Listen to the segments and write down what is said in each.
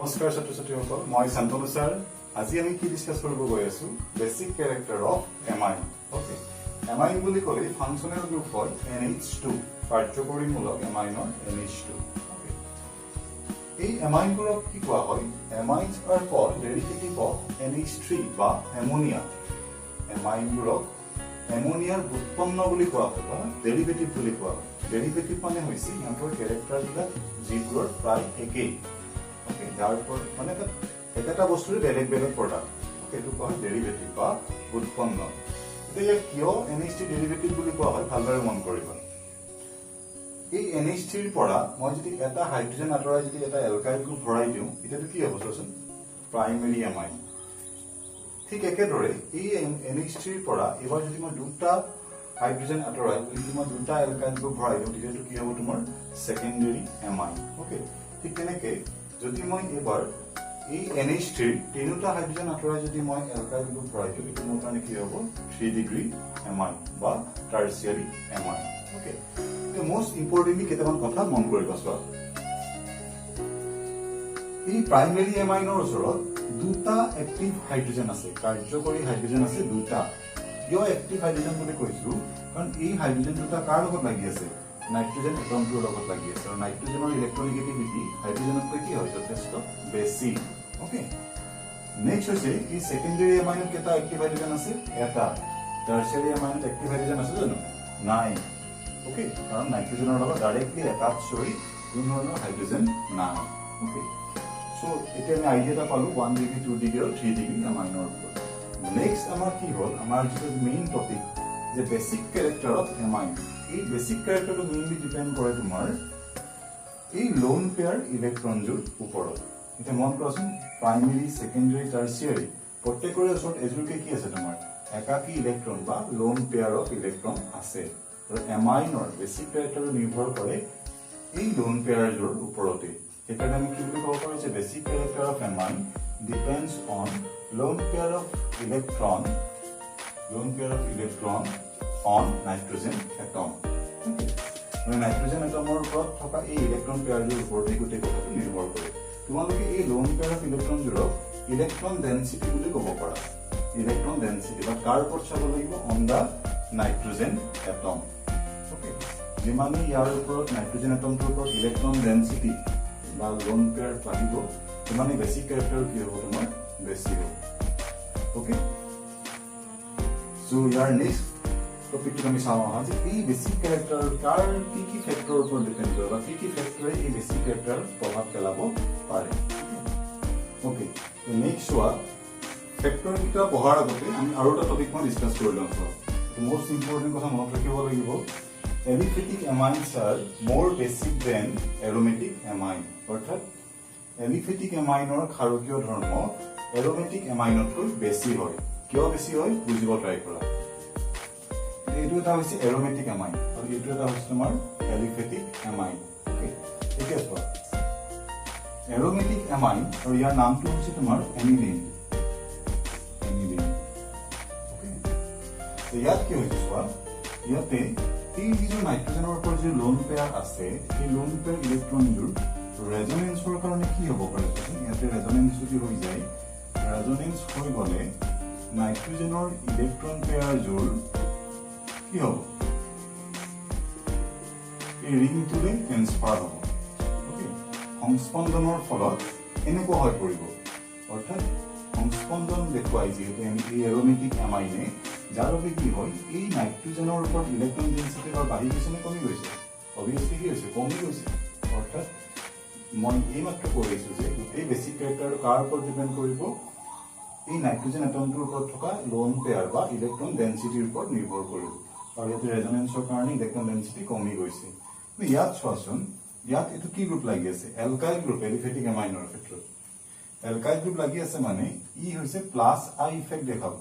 নমস্কাৰ ছাত্ৰ ছাত্ৰীসকল, মই শান্তনু ছাৰ। আজি আমি কি ডিসকাস কৰিব গৈ আছো? Basic character of amine. Okay, amine বুলি ক'লে ফাংচনেল গ্ৰুপ হয় NH2, কাৰ্যকৰীমূলক এমাইনৰ NH2। এই এমাইনবোৰক কি কোৱা হয়? Amines are called derivative of NH3 বা এমোনিয়া। এমাইনবোৰক এমোনিয়াৰ উৎপন্ন বুলি কোৱা হয় বা ডেৰিভেটিভ বুলি কোৱা হয়। ডেৰিভেটিভ মানে হৈছে ইহঁতৰ ক্যাৰেক্টাৰবিলাক যিবোৰৰ প্ৰায় একেই। ওকে, যাৰ ওপৰত মানে এটা বস্তুৰ বেলেগ বেলেগ প্ৰডাক্ট, সেইটো কোৱা হয় ডেৰিভেটিভ বা উৎপন্ন। এতিয়া কিয় NH3 ডেৰিভেটিভ বুলি কোৱা হয় ভালদৰে মন কৰিবা। এই NH3 পৰা মই যদি এটা হাইড্ৰোজেন আঁতৰাই যদি এটা এলকাইল গ্ৰুপ ভৰাই দিওঁ, এতিয়াটো কি হ'ব চোৱাচোন? Primary amine. ঠিক একেদৰে এই NH3 পৰা এবাৰ যদি মই দুটা হাইড্ৰোজেন আঁতৰাই যদি মই দুটা এলকাইল গ্ৰুপ ভৰাই দিওঁ, তেতিয়াটো কি হ'ব তোমাৰ? Secondary amine. ওকে, ঠিক তেনেকে যদি মই এবাৰ এই NH3 তিনিটা হাইড্ৰোজেন আঁতৰাই যদি মই এলকাইল গ্ৰুপ ভৰাই দিওঁ, এইটো মোৰ কাৰণে কি হ'ব? 3 ডিগ্ৰী এমাইন বা টাৰ্চিয়াৰী এমাইন। ওকে, এতিয়া মোষ্ট ইম্পৰ্টেন্টলি কেইটামান কথা মন কৰিবা চোৱা। এই প্ৰাইমেৰী এমাইনৰ ওচৰত দুটা এক্টিভ হাইড্ৰোজেন আছে, কাৰ্যকৰী হাইড্ৰোজেন আছে দুটা। কিয় এক্টিভ হাইড্ৰোজেন বুলি কৈছো? কাৰণ এই হাইড্ৰোজেন দুটা কাৰ লগত লাগি আছে? নাইট্ৰোজেন এটমটোৰ লগত লাগি আছে। আৰু নাইট্ৰোজেনৰ ইলেক্ট্ৰনেগেটিভিটি হাইড্ৰোজেনতকৈ কি হয়? যথেষ্ট বেছি। ওকে, নেক্সট হৈছে এই সেকেন্ডাৰী এমাইনত কেইটা এক্টিভ হাইড্ৰোজেন আছে? এটা। টাৰ্চিয়াৰী এমাইনত এক্টিভ হাইড্ৰোজেন আছে জানো? নাই। ওকে, কাৰণ নাইট্ৰোজেনৰ লগত ডাইৰেক্টলি এটাচ হৈ কোনো ধৰণৰ হাইড্ৰোজেন নাই। ওকে, সো এতিয়া আমি আইডিয়া এটা পালো 1 ডিগ্ৰী 2 ডিগ্ৰী আৰু 3 ডিগ্ৰী এমাইনৰ ওপৰত। নেক্সট আমাৰ কি হ'ল? আমাৰ যিটো মেইন টপিক যে বেসিক ক্যাৰেক্টাৰ অফ এমাইন। এই বেসিক ক্যাৰেক্টাৰটো মেইনলি ডিপেন্ড কৰে তোমাৰ এই লোন পেয়াৰ ইলেক্ট্ৰনযোৰ ওপৰত। এতিয়া মন কৰাচোন, প্ৰাইমেৰী, সেকেন্ডাৰী, টাৰ্চিয়াৰী প্ৰত্যেকৰে ওচৰত এজোৰকে কি আছে? তোমাৰ একাকী ইলেক্ট্ৰন বা লোন পেয়াৰ অফ ইলেক্ট্ৰন আছে। আৰু এমাইনৰ বেসিক ক্যাৰেক্টাৰ নিৰ্ভৰ কৰে এই লোন পেয়াৰযোৰ ওপৰতে। সেইকাৰণে আমি কি বুলি ক'ব পাৰো যে basic character of amine depends on lone pair of electron on nitrogen atom. Okay, মানে নাইট্ৰোজেন এটমৰ ওপৰত থকা এই ইলেক্ট্ৰন পেয়াৰযোৰ ওপৰতে গোটেই কথাটো নিৰ্ভৰ কৰে। তোমালোকে এই লোন পেয়াৰ অফ ইলেক্ট্ৰনযোৰক ইলেক্ট্ৰন ডেন্সিটি বুলি ক'ব পাৰা। ইলেক্ট্ৰন ডেন্সিটি বা কাৰ ওপৰত চাব লাগিব? On the nitrogen atom. Okay, যিমানে ইয়াৰ ওপৰত নাইট্ৰোজেন এটমটোৰ ওপৰত ইলেক্ট্ৰন ডেন্সিটি বা লোন পেয়াৰ বাঢ়িব, সিমানে বেসিক ক্যাৰেক্টাৰ কি হ'ব? তোমাৰ বেছি হ'ব। ওকে, সো ইয়াৰ নেক্সট টপিকটো আমি চাওঁ আহা যে এই বেসিক ক্যাৰেক্টাৰ কাৰ কি কি ফেক্টৰৰ ওপৰত ডিপেন্ড কৰে বা কি কি ফেক্টৰে এই বেসিক ক্যাৰেক্টাৰ প্ৰভাৱ পেলাব পাৰে। ওকে, নেক্সট চোৱা, ফেক্টৰ কেইটা পঢ়াৰ আগতে আমি আৰু এটা টপিক মই ডিসকাস কৰি লওঁ। চোৱা, মোষ্ট ইম্পৰ্টেণ্ট কথা মনত ৰাখিব লাগিব, এলিফেটিক এমাইনছ আৰ মোৰ বেসিক দেন এৰোমেটিক এমাইন। অৰ্থাৎ এলিফেটিক এমাইনৰ ক্ষাৰকীয় ধৰ্ম এৰোমেটিক এমাইনতকৈ বেছি হয়। কিয় বেছি হয় বুজিব ট্ৰাই কৰা। এইটো এটা হৈছে এৰোমেটিক এমাইন আৰু এইটো এটা হৈছে তোমাৰ এলিফেটিক এমাইন। ওকে, এতিয়া চোৱা, এৰোমেটিক এমাইন আৰু ইয়াৰ নামটো হৈছে তোমাৰ এনিলিন। ওকে, ইয়াত কি হৈছে চোৱা, ইয়াতে এই যিবোৰ নাইট্ৰোজেনৰ ওপৰত যি লোন পেয়াৰ আছে, সেই লোন পেয়াৰ ইলেক্ট্ৰনযোৰ ৰেজনেন্সৰ কাৰণে কি হ'ব পাৰে? ইয়াতে ৰেজনেন্স যদি হৈ যায়, ৰেজনেন্স হৈ গ'লে নাইট্ৰোজেনৰ ইলেক্ট্ৰন পেয়াৰযোৰ কি হ'ব? এই ৰিংটোলৈ ট্ৰেন্সফাৰ হ'ব। ওকে, সংস্পন্দনৰ ফলত এনেকুৱা হৈ পৰিব। অৰ্থাৎ সংস্পন্দন দেখুৱাই যিহেতু আমি এই এৰোমেটিক এমাইনে, যাৰ বাবে কি হয় এই নাইট্ৰোজেনৰ ওপৰত ইলেক্ট্ৰন ডেন্সিটি বাঢ়ি গৈছে নে কমি গৈছে? অবভিয়াছলি কি হৈছে? কমি গৈছে। অৰ্থাৎ মই এইমাত্ৰ কৈ আছো যে গোটেই বেসিক ক্যাৰেক্টাৰ কাৰ ওপৰত ডিপেন্ড কৰিব? এই নাইট্ৰোজেন এটমটোৰ ওপৰত থকা লোন পেয়াৰ বা ইলেক্ট্ৰন ডেন্সিটিৰ ওপৰত নিৰ্ভৰ কৰিব। আৰু ইয়াতে ৰেজনেন্সৰ কাৰণে ইলেক্ট্ৰন ডেন্সিটি কমি গৈছে। ইয়াত চোৱাচোন, ইয়াত এইটো কি গ্ৰুপ লাগি আছে? Alkyl group. এলিফেটিক এমাইনৰ ক্ষেত্ৰত এলকাইল গ্ৰুপ লাগি আছে মানে ই হৈছে প্লাছ আই ইফেক্ট দেখাব।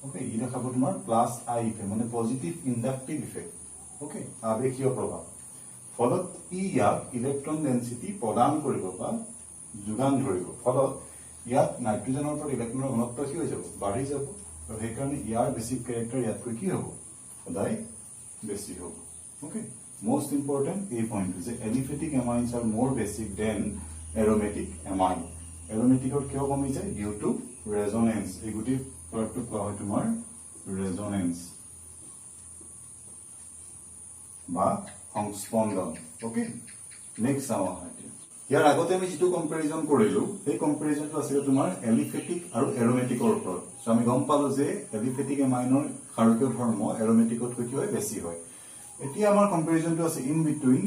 ওকে, ই দেখাব তোমাৰ প্লাছ আই ইফেক্ট, মানে পজিটিভ ইন্ডাক্টিভ ইফেক্ট। ওকে, আবেশীয় প্ৰভাৱ। ফলত ই ইয়াক ইলেক্ট্ৰন ডেন্সিটি প্ৰদান কৰিব বা যোগান ধৰিব। ফলত ইয়াত নাইট্ৰোজেনৰ ওপৰত ইলেক্ট্ৰনৰ ঘনত্ব কি হৈ যাব? বাঢ়ি যাব। আৰু সেইকাৰণে ইয়াৰ বেসিক ক্যাৰেক্টাৰ ইয়াতকৈ কি হ'ব? সদায় বেছি হ'ব। Okay, most important a point is that aliphatic amines are more basic than aromatic amine. এৰোমেটিকত কিয় কমি যায় ডিউ টু ৰেজনেন্স এই গুটি প্ৰডাক্টটো কোৱা হয় তোমাৰ ৰেজনেন্স বা সংস্পন্দন ওকে নেক্সট চাও ইয়াৰ আগতে আমি যেটো কম্পেৰিজন কৰিলো এই কম্পেৰিজনটো আছিল তোমাৰ এলিফেটিক আৰু এৰোমেটিকৰ ওপৰত সো আমি গম পালো যে এলিফেটিক এমাইনৰ ক্ষাৰকীয় ধৰ্ম এৰোমেটিকত কি হয় বেছি হয় এতিয়া আমাৰ কম্পেৰিজনটো আছে ইন বিটুইন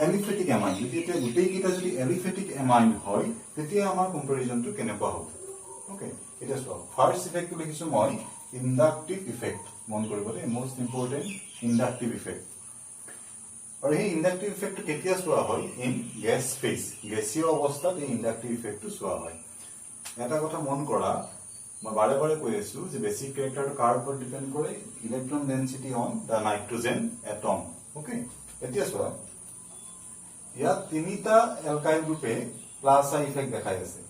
এলিফেটিক এমাইন যদি এটা গুটেই কিটা যদি এলিফেটিক এমাইন হয় তেতিয়া আমাৰ কম্পেৰিজনটো কেনেকুৱা হ'ব ওকে এটা সো ফাৰ্স্ট ইফেক্টটো লিখিছো মই ইন্ডাকটিভ ইফেক্ট মন কৰিবলে মোস্ট ইম্পৰ্টেন্ট ইন্ডাকটিভ ইফেক্ট और ये इंडक्टिव इफेक्ट केতিয়া সোয়া হয় ইন গ্যাস ফেজ গ্যাসীয় অবস্থাত এই ইন্ডাকটিভ ইফেক্টটো সোয়া হয় এটা কথা মন কৰা মই বাৰে বাৰে কৈ আছো যে বেসিক ক্যাৰেক্টাৰটো কাৰ উপৰ ডিপেন্ড কৰে electron density on the nitrogen atom okay এতিয়া সোয়া ইয়া তিনিটা অ্যালকাইল গ্রুপে প্লাস আই ইফেক্ট দেখাই আছে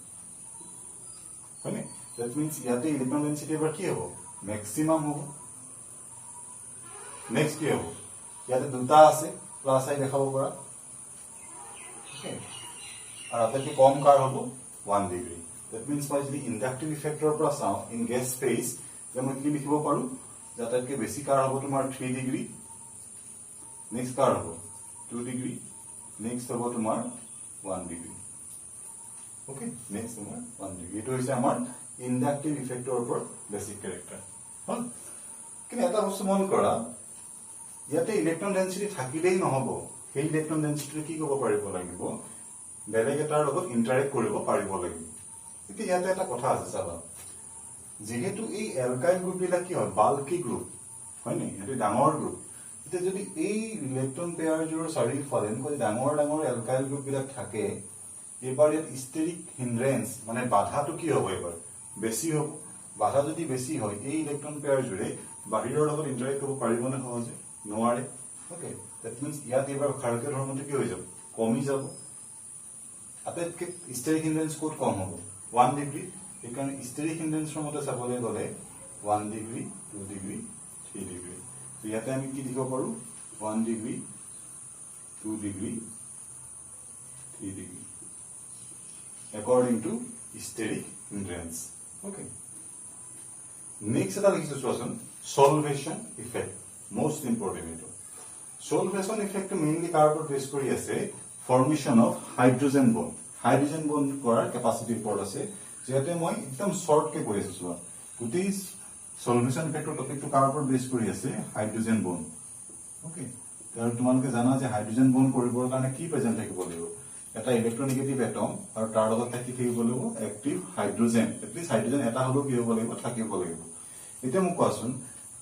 মানে দ্যাট মিন্স ইয়াতে ইলেক্ট্রন ডেনসিটি এবার কি হবে ম্যাক্সিমাম হবে নেক্সট কি হবে ইয়াতে দুটা আছে প্লাস আই দেখাবো পৰা ওকে আৰ আটাইতকৈ কম কাৰ হবো 1 ডিগ্ৰী দ্যাট মিন্স মই যদি ইন্ডাকটিভ ইফেক্টৰ পৰা চাও ইন গ্যাস ফেজ যে মই কি লিখিব পাৰো যে আটাইতকৈ বেছি কাৰ হবো তোমাৰ 3 ডিগ্ৰী নেক্সট কাৰ হবো 2 ডিগ্ৰী নেক্সট হবো তোমাৰ 1 ডিগ্ৰী ওকে নেক্সট তোমাৰ 1 ডিগ্ৰী এটো হৈছে আমাৰ ইন্ডাকটিভ ইফেক্টৰ ওপৰত বেসিক ক্যাৰেক্টাৰ হল কিন্তু এটা বস্তু মন কৰা ইয়াতে ইলেক্ট্ৰন ডেনসিটি থাকিলেই নহব সেই ইলেক্ট্ৰন ডেনসিটি কি কৰিব পাৰিব লাগিব বেলেগ এটাৰ লগত ইন্টাৰেক্ট কৰিব পাৰিব লাগিব এতিয়া ইয়াতে এটা কথা আছে চাবা যেহেতু এই অ্যালকাইল গ্রুপ বিলাক কি হয় বাল্কি গ্রুপ হয় নি এটো ডাঙৰ গ্ৰুপ এতিয়া যদি এই ইলেক্ট্ৰন পেয়াৰজৰ চাৰিওফালে এনেকৈ ডাঙৰ ডাঙৰ অ্যালকাইল গ্ৰুপ বিলাক থাকে এবাৰ ইয়াত ষ্টেৰিক হিন্ড্ৰেন্স মানে বাধাটো কি হ'ব এবাৰ বেছি হ'ব বাধা যদি বেছি হয় এই ইলেক্ট্ৰন পেয়াৰজৰে বাহিৰৰ লগত ইন্টাৰেক্ট কৰিব পাৰিবনে সহজে নোৱাৰে ওকে দ্যাট মিন্স ইয়াত এবাৰ ক্ষাৰকীয় ধৰ্মটো কি হৈ যাব কমি যাব আটাইতকৈ ষ্টেৰিক হিন্ড্ৰেন্স কোড কম হ'ব 1 ডিগ্ৰী এইকাৰণে ষ্টেৰিক হিন্ড্ৰেন্সৰ মতে চাবলৈ গ'লে 1 ডিগ্ৰী 2 ডিগ্ৰী 3 ডিগ্ৰী তো ইয়াতে আমি কি লিখিব পাৰো 1 degree 2 degree 3 degree according to steric hindrance okay next এটা লিখিছো চোৱাচোন solvation effect most important ito solvation effect mainly কাৰ ওপৰত বেস কৰি আছে formation of hydrogen bond কৰাৰ capacity ওপৰত আছে যেতে মই একদম শৰ্ট কে কৈ আছো চোৱা গুটি solvation effect টপিকটো কাৰ ওপৰত বেস কৰি আছে hydrogen bond okay তাৰ তোমালোকে জানা যে হাইড্ৰোজেন বন্ড কৰিবৰ কাৰণে কি প্ৰেজেন্ট থাকিব লাগিব এটা ইলেক্ট্ৰোনেগেটিভ এটম আৰু তাৰ লগত থাকি থাকিব লাগিব এক্টিভ হাইড্ৰোজেন এটলিষ্ট হাইড্ৰোজেন এটা হলো কি হ'ব লাগিব থাকিব লাগিব এতিয়া মোক কোৱাচোন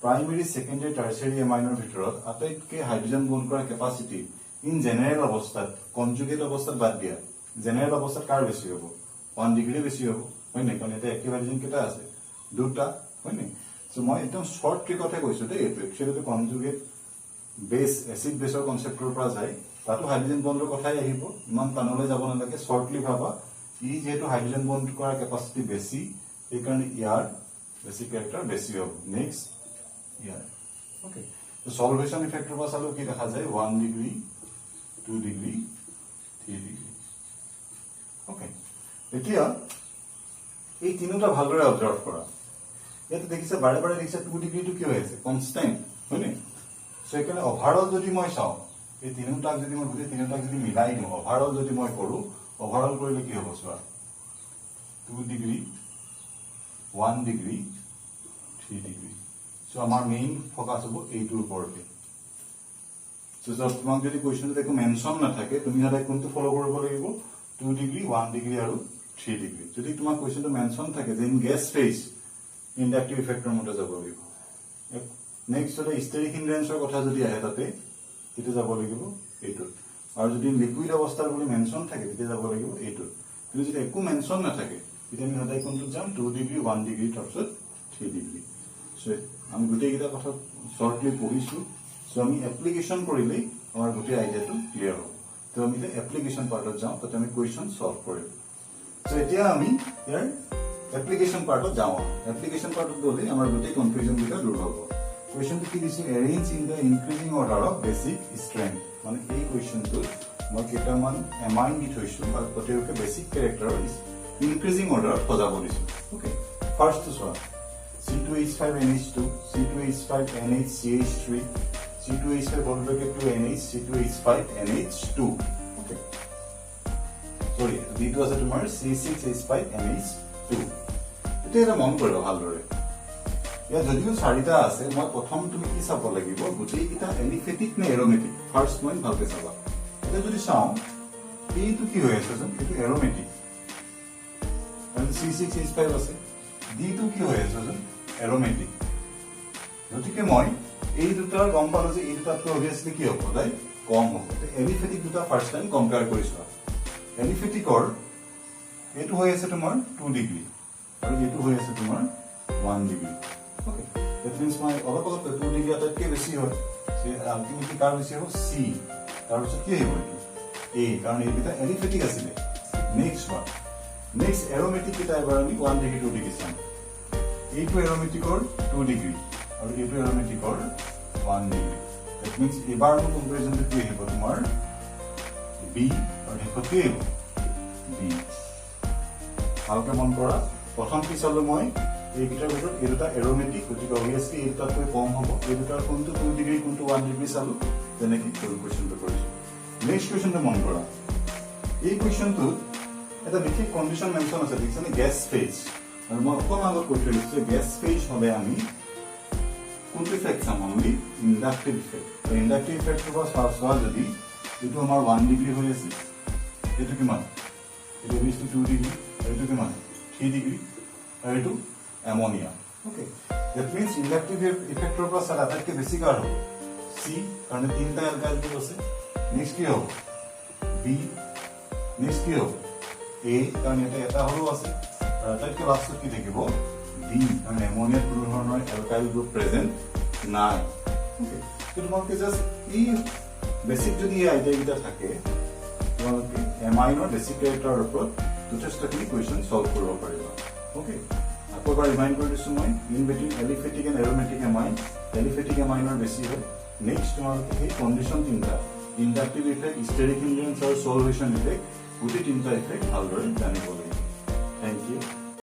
प्राइमरी सेकेंडरी टार्शियरी एमाइनर ভিতৰত আটাইতকৈ হাইড্ৰোজেন বন্ড কৰাৰ ক্যাপাসিটি ইন জেনাৰেল অৱস্থাত কনজুগেট অৱস্থাত বাদ দিয়া জেনাৰেল অৱস্থাত কাৰ বেছি হ'ব 1 ডিগ্ৰী বেছি হ'ব হয় নাই কাৰণ এটা এক্টিভ হাইড্ৰোজেন কেটা আছে দুটা হয় নাই সো মই একদম শৰ্ট ট্ৰিক কথা কৈছো দে এটো একচুয়ালি কনজুগেট বেস এসিড বেসৰ কনসেপ্টৰ পৰা যায় তাতো হাইড্ৰোজেন বন্ডৰ কথাই আহিব ইমান টানলৈ যাব নালাগে শৰ্টলি ভাবা ই যেটো হাইড্ৰোজেন বন্ড কৰাৰ ক্যাপাসিটি বেছি এই কাৰণে ইয়াৰ বেসিক ক্যাৰেক্টাৰ বেছি হ'ব next Yeah. Okay. So solvation effect of also কি দেখা যায় 1 ডিগ্ৰী 2 ডিগ্ৰী 3 ডিগ্ৰী Okay. এতিয়া এই তিনটা ভালদৰে অবজাৰ্ভ কৰা ইয়াতে দেখিছে বাৰে বাৰে দেখিছে 2 ডিগ্ৰীটো কি হৈ আছে কনস্ট্যান্ট হয়নে সো এখানে ওভারঅল যদি মই চাও এই তিনটা যদি মই গুটি তিনটা যদি মিলাই দিও ওভারঅল যদি মই কৰো ওভাৰঅল কৰিলে কি হ'ব চোৱা 2 degree 1 degree 3 degree So our main focus hobo এইটোৰ ওপৰতে সো তোমাক যদি কোৱেশ্চন দেখো মেনশন না থাকে তুমি হলে কোনটো ফলো কৰিব লাগিব 2 ডিগ্ৰী 1 ডিগ্ৰী আৰু 3 ডিগ্ৰী যদি তোমাক কোৱেশ্চনটো মেনশন থাকে দেন গ্যাস ফেজ ইন্ডাকটিভ ইফেক্টৰ মতে যাব লাগিব নেক্সট হলে ষ্টেৰিক হিন্ড্ৰেন্সৰ কথা যদি আহে তাতে এটো যাব লাগিব এইটো আৰু যদি লিকুইড অৱস্থাৰ বুলি মেনশন থাকে তেতিয়া যাব লাগিব এইটো কিন্তু যদি একো মেনশন না থাকে তেতিয়া আমি হলে কোনটো যাম 2 ডিগ্ৰী 1 ডিগ্ৰী তাৰপিছত 3 ডিগ্ৰী সো আমি গোটেই কিটা কথা শৰ্টলি পঢ়িছো সো আমি এপ্লিকেশন কৰিলে আমাৰ গোটেই আইডিয়াটো ক্লিয়াৰ হ'ব তো আমি এপ্লিকেশন পাৰ্টত যাওঁ তাতে আমি কোৱেশ্চন সলভ কৰিম সো এতিয়া আমি ইয়াৰ এপ্লিকেশন পাৰ্টত যাওঁ এপ্লিকেশন পাৰ্টত গ'লে আমাৰ গোটেই কনফিউজন বিটা দূৰ হ'ব কোৱেশ্চনটো কি দিছে arrange in the increasing order of basic strength মানে এই কোৱেশ্চনটো মই কেইটামান এমাইন দি থৈছো আৰু প্ৰত্যেককে বেসিক ক্যাৰেক্টাৰ ইনক্ৰিজিং অৰ্ডাৰত সজাব দিছো ওকে ফাৰ্ষ্টটো চোৱা C2H5NH2 C2H5NHCH3 C2H5 all the way to NH C2H5NH2 okay sorry D2 আছে তোমাৰ C6H5NH2 এটা এটা মন কৰিবা ভালদৰে ইয়া যদিও চাৰিটা আছে মই প্ৰথম তুমি কি চাব লাগিব গোটেই কিটা এলিফেটিক নে এৰোমেটিক ফাৰ্স্ট পইণ্ট ভালকে চাবা এটা যদি চাও এইটো কি হৈ আছে জানো এইটো এৰোমেটিক আৰু C6H5 আছে D2 কি হৈ আছে জানো এৰোমেটিক গতিকে মই এই দুটাৰ গম পালো যে এই দুটাতকৈ অবভিয়াসলি কি হ'ব তাই কম হ'ব এলিফেটিক দুটা ফাৰ্স্ট টাইম কম্পেয়াৰ কৰিছো এলিফেটিকৰ এইটো হৈ আছে তোমাৰ 2 ডিগ্ৰী আৰু এইটো হৈ আছে তোমাৰ 1 ডিগ্ৰী ওকে দ্যাট মিন্স মই অলপ 2 ডিগ্ৰী আটাইতকৈ বেছি হয় সে আলটিমেটলি কাৰ বেছি হ'ব C তাৰপিছত কি হ'ব A কাৰণ এইটা এলিফেটিক আছিল নেক্সট এৰোমেটিক কিটা এবাৰ আমি 1 ডিগ্ৰী 2 ডিগ্ৰী চাম এইটো এৰোমেটিকৰ 2 ডিগ্ৰী আৰু এইটো এৰোমেটিকৰ 1 ডিগ্ৰী দ্যাট মিন্স এবাৰ মই কম্পাৰিজনটো কি হ'ব তোমাৰ B আৰু হেকতে হ'ব B ভালকে মন কৰা প্ৰথম কি চালো মই এই কিটাৰ ভিতৰত এই দুটা এৰোমেটিক গতিকে অবভিয়াসলি এই দুটাতকৈ কম হ'ব এই দুটাৰ কোনটো 2 ডিগ্ৰী কোনটো 1 ডিগ্ৰী চালো যেনেকৈ ফুল কোৱেশ্চনটো কৰিছো নেক্সট কোৱেশ্চনটো মন কৰা এই কোৱেশ্চনটো এটা বিশেষ কন্ডিশন মেনশন আছে দেখছনে গ্যাস ফেজ আৰু মই অকমান আগত কৈ থৈছো যে গ্যাস ফেজ হবে আমি কোনটো ইফেক্ট চাম only inductive effect inductive effect হ'ব চোৱা যদি এইটো আমাৰ 1 ডিগ্ৰী হৈ আছে এইটো কিমান এইটো 2 ডিগ্ৰী এইটো কিমান 3 ডিগ্ৰী আৰু এইটো ammonia okay that means inductive ইফেক্টৰ পৰা সাৰা আটাইতকৈ বেছি কাৰ হ'ব C কাৰণ তিনটা অ্যালকাইল গ্ৰুপ আছে নেক্সট কি হ'ব B নেক্সট কি হ'ব A কাৰণ এটা হলো আছে আটাইতকৈ লাষ্টত কি থাকিব D কাৰণ অ্যামোনিয়াত কোনো ধৰণৰ অ্যালকাইল গ্ৰুপ প্ৰেজেন্ট নাই ওকে তো তোমালোকে জাস্ট এই বেসিক যদি এই আইডিয়াটা থাকে তোমালোকে এমাইনৰ বেসিক ক্যাৰেক্টাৰৰ ওপৰত যথেষ্টখিনি কুৱেশ্যন সলভ কৰিব পাৰিবা ওকে আকৌ এবাৰ ৰিমাইণ্ড কৰি দিছো মই in between aliphatic and aromatic amine aliphatic এমাইনৰ বেছি হয় নেক্সট তোমালোকে এই কণ্ডিশ্যন তিনিটা ইন্ডাকটিভ ইফেক্ট ষ্টেৰিক ইনফ্লুৱেঞ্চ আৰু সলভেশ্যন ইফেক্ট গোটেই তিনিটা ইফেক্ট ভালদৰে জানিব লাগিব থেংক ইউ